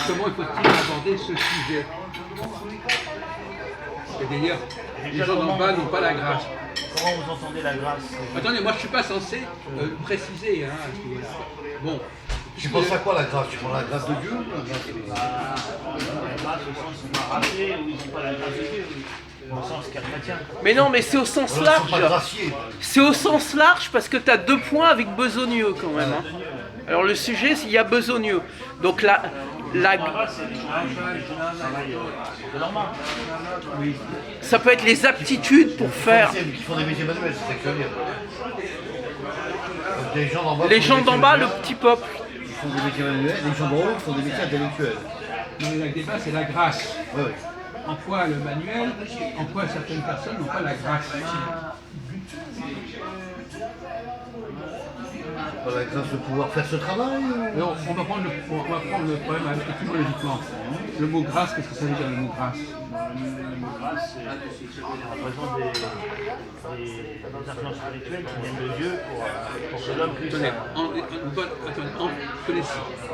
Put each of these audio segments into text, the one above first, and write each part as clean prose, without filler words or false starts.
Comment il faut-il aborder ce sujet? C'est-à-dire, les gens d'en bas n'ont pas la grâce. Comment vous entendez la grâce? Attendez, moi je ne suis pas censé préciser. Hein, bon. Tu penses à quoi la grâce? Tu prends la grâce de Dieu ou la grâce de... La grâce au sens où ils sont pas ratés, ou ils n'ont pas la grâce de Dieu, au sens chrétien. Mais non, mais c'est au sens large. C'est au sens large parce que tu as 2 points avec besogneux quand même. Hein. Alors le sujet, il y a besogneux. Donc la grâce, c'est les gens de normal. Oui. Ça peut être les aptitudes pour faire. Qui font des métiers manuels, c'est ça que je veux dire. Les gens d'en bas, le petit peuple. Ils font des métiers manuels, les gens d'en haut font des métiers intellectuels. Le débat, c'est la grâce. Oui. En quoi le manuel, en quoi certaines personnes n'ont pas la grâce. La grâce de pouvoir faire ce travail. Alors, on va prendre le problème étymologiquement. Le mot grâce, qu'est-ce que ça veut dire le mot grâce? Le mot grâce, ça représente des influences spirituelles qui viennent de Dieu pour que l'homme puisse...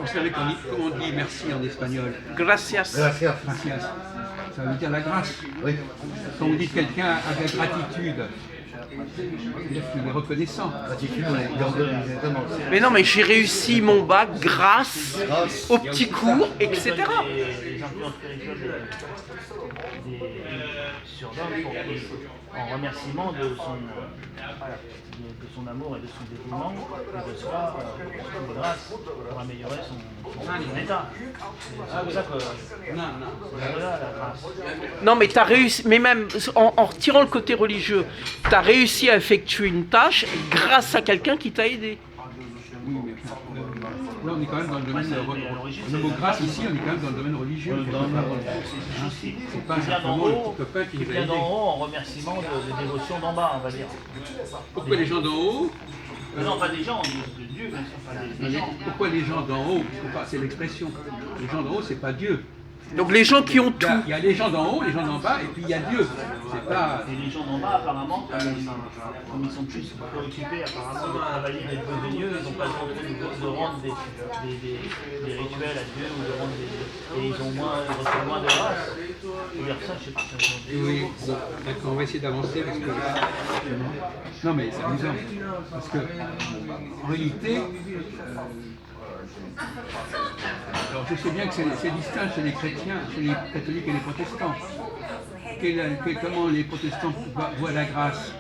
Vous savez comment on dit merci en espagnol? Gracias. Gracias. Ça veut dire la grâce. Oui. Quand vous dites quelqu'un avec gratitude, c'est-à-dire qu'il est reconnaissant. Mais non, mais j'ai réussi mon bac grâce au petit cours, etc. Les influences spirituelles sur l'homme en remerciement de son amour et de son dévouement, et de soi, de grâce pour améliorer son état. C'est pour ça que voilà la grâce. Non, mais t'as réussi, mais même en retirant le côté religieux, tu as réussi à effectuer une tâche grâce à quelqu'un qui t'a aidé. Oui, mais là on est quand même dans le domaine le mot grâce ici, on est quand même dans le domaine religieux. C'est pas simplement le petit copain qui vient d'en haut en remerciement de dévotion d'en bas, on va dire. Pourquoi les gens d'en haut? Non, pas des gens, de Dieu, bien sûr, pas des gens. Pourquoi les gens d'en haut? C'est l'expression. Les gens d'en haut, c'est pas Dieu. Donc les gens qui ont tout. Il y a les gens d'en haut, les gens d'en bas, et puis il y a Dieu. C'est pas... Et les gens d'en bas, apparemment, comme ils sont plus préoccupés apparemment de travailler des besogneux, ils n'ont pas besoin de rendre des rituels à Dieu ou de rendre des... Et ils ont moins, ils reçoivent moins de grâce. Faut dire ça, je sais pas si Oui, bon, d'accord, on va essayer d'avancer parce que... Non mais c'est amusant. Parce que, en réalité... Alors je sais bien que c'est distinct chez les chrétiens, chez les catholiques et les protestants. Comment les protestants voient la grâce?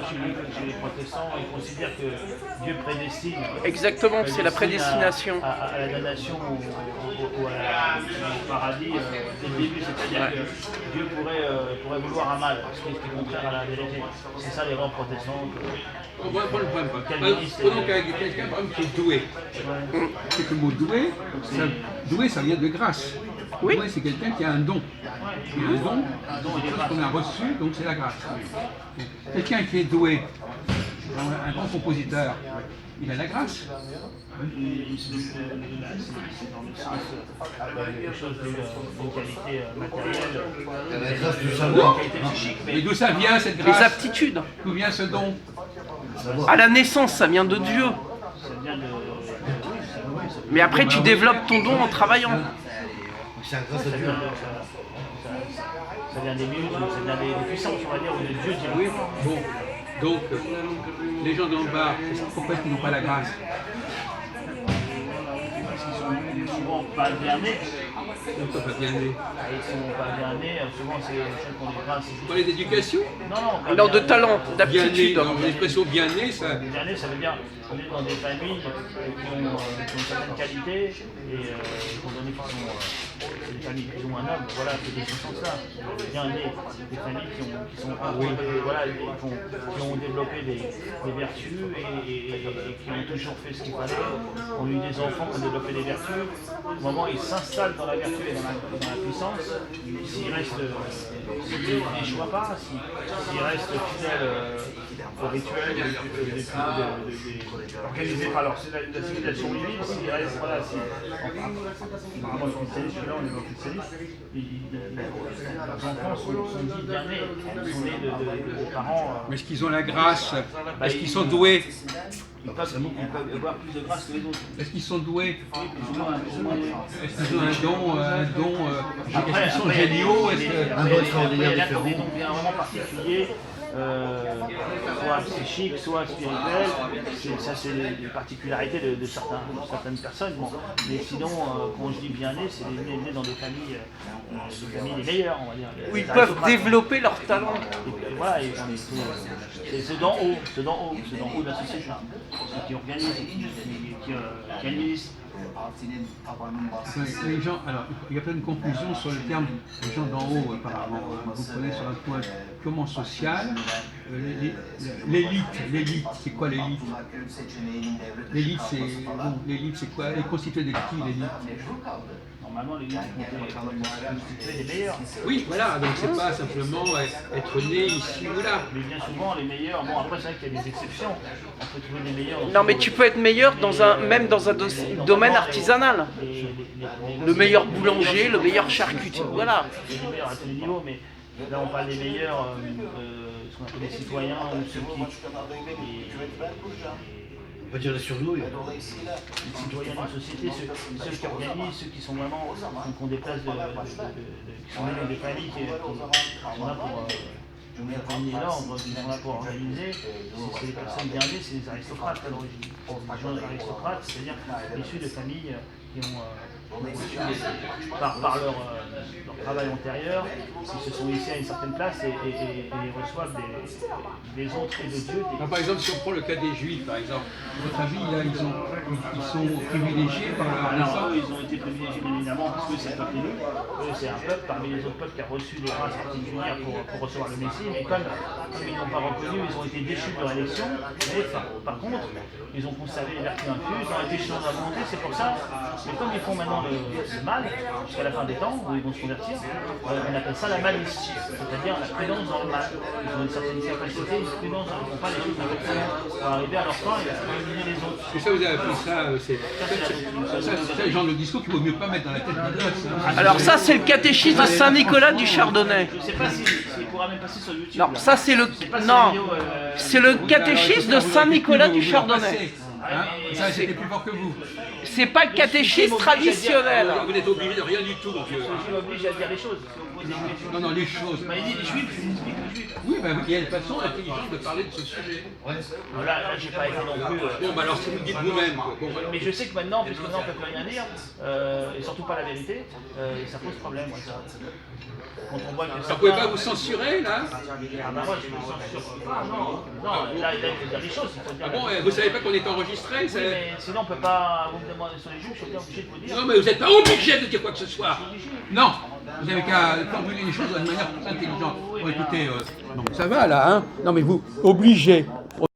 Chez les protestants, ils considèrent que Dieu prédestine. Exactement, c'est la prédestination. À la damnation ou au paradis dès le début, c'est-à-dire que Dieu pourrait vouloir un mal, ce qui est contraire à la vérité. C'est ça les rangs protestants. On va prendre le problème. Prenons quelqu'un qui est doué. C'est que le mot doué, ça vient de grâce. Oui. Doué, c'est quelqu'un qui a un don. Il a un don, quelque chose qu'on a reçu, donc c'est la grâce. Quelqu'un qui est doué, un grand compositeur, il a la grâce. C'est dans le sens quelque chose d'une qualité matérielle, la grâce du savoir. qualité psychique. Mais d'où ça vient cette grâce? Les aptitudes. D'où vient ce don? À la naissance, ça vient de Dieu. Ça vient de... Mais après, tu développes ton don en travaillant. C'est un grâce de Dieu. Ça vient des muscles, ça vient des puissances, on va dire, ou de Dieu direct. Oui, bon. Donc, les gens d'en bas, pourquoi ils n'ont pas la grâce? Parce qu'ils sont souvent pas bien nés. Pourquoi pas bien nés? Ils sont pas bien nés, souvent c'est les gens qui ont des grâces. Vous parlez d'éducation? Non, Non, de talent, Bien né, d'aptitude. l'expression bien né, ça... Bien né, ça veut dire qu'on est dans des familles qui ont une certaine qualité et étant donné qu'ils sont des familles plus ou moins nobles, voilà, c'est des sens-là. Bien né, des familles qui ont développé des vertus et qui ont toujours fait ce qu'il fallait, ont eu des enfants qui ont développé des vertus. Au moment où ils s'installent dans la vertu et dans la puissance, s'ils n'échouent pas, s'ils restent fidèles au rituel organisé par la civilisation divine, s'ils restent, voilà, apparemment le christianisme, là on est dans le christianisme, leurs enfants sont dits bien nés, ils sont nés de parents... Mais est-ce qu'ils ont la grâce? Est-ce qu'ils sont doués? ils peuvent avoir plus de grâce que les autres. Est-ce qu'ils sont doués? Plus ou moins, plus ou moins. Est-ce qu'ils ont un don Après, est-ce qu'ils sont après, il y a des- géniaux? il y a des- Un don extraordinaire il y a différent. des dons bien vraiment particuliers, soit psychiques, soit spirituels. Ça, c'est les particularités de certaines personnes. Bon. Mais sinon, quand je dis bien nés, c'est les nés dans des familles les meilleures, on va dire. Où ils Les peuvent aristocrates. développer leur talent. Et voilà, c'est ceux d'en haut, ceux d'en haut de la société, ceux qui organisent, qui administrent. Les gens, alors, il y a plein de confusions sur le terme les gens d'en haut, apparemment. Vous prenez sur un point purement social. L'élite, c'est quoi l'élite? L'élite, c'est quoi? Elle est constituée de qui, l'élite? Normalement, les gens sont constitués des meilleurs. Oui, voilà, donc c'est pas simplement être né ici ou là. Mais bien souvent, les meilleurs, bon après c'est vrai qu'il y a des exceptions, on peut trouver des meilleurs. Non, mais tu peux être meilleur même dans un domaine artisanal. Le meilleur boulanger, le meilleur charcutier, voilà. Les meilleurs à tous les niveaux, mais là on parle des meilleurs, ce qu'on appelle les citoyens, ou ceux qui... On va dire les surdoués. Les citoyens d'une société, ceux qui organisent, ceux qui sont vraiment, qui ont des places qui sont nés dans des familles qui sont là pour donner l'ordre, qui sont là pour organiser. C'est les personnes bien nées, c'est les aristocrates à l'origine. Les gens aristocrates, c'est-à-dire issus de familles qui ont par leur travail antérieur, ils se sont ici à une certaine place et reçoivent des autres et de Dieu. Alors, par exemple, si on prend le cas des Juifs, par exemple, votre avis, là, ils sont privilégiés par leur Alors naissance? eux, ils ont été privilégiés bien évidemment parce que c'est un peuple élu. Eux, c'est un peuple parmi les autres peuples qui a reçu des grâces particulières pour recevoir le Messie. Mais comme ils n'ont pas reconnu, ils ont été déchus de leur élection. Mais par contre, ils ont conservé les vertus infuses, ils ont été changés à volonté. C'est pour ça. Mais comme ils font maintenant le mal, jusqu'à la fin des temps, où ils vont se convertir, on appelle ça la malice, c'est-à-dire la prudence dans le mal. Ils ont une certaine capacité, une prudence, ils ne font pas les choses exactement pour arriver à leur fin et pour éliminer les autres. Et ça, vous avez appris ça, c'est le genre de discours qu'il vaut mieux pas mettre dans la tête des gosses. Hein. Alors ça, c'est le catéchisme de Saint-Nicolas du Chardonnay. Je ne sais pas s'il pourra même passer sur YouTube. Non, là. ça c'est le... Non, c'est le catéchisme de Saint-Nicolas du Chardonnay. Hein, ça, c'était plus fort que vous. C'est pas le catéchisme traditionnel. Vous n'êtes obligé de rien du tout. Donc, Je suis obligé à dire les choses. Si vous posez une question. non, les choses. Vous m'avez dit les juifs, je vous explique les juifs. Oui, ben, il y a une façon intelligente de parler de ce sujet. Alors là, j'ai pas été non plus. Bon, bah alors si vous le dites vous-même, quoi. Bon, voilà. Mais je sais que maintenant, puisque maintenant on ne peut plus rien dire, et surtout pas la vérité, ça pose problème. Ouais, ça. Quand on voit que Alors, vous pouvez pas vous censurer, là? Ah bah moi je me censure pas, non, là il faut dire les choses, il faut dire. Ah bon, vous savez pas qu'on est enregistré? Oui, mais sinon on peut pas, vous me demandez sur les juifs, je suis obligé de vous dire. Non, mais vous n'êtes pas obligé de dire quoi que ce soit. Non, vous avez qu'à formuler les choses de manière plus intelligente. Bon, écoutez, non, ça va là, hein? Non, mais vous, obligé.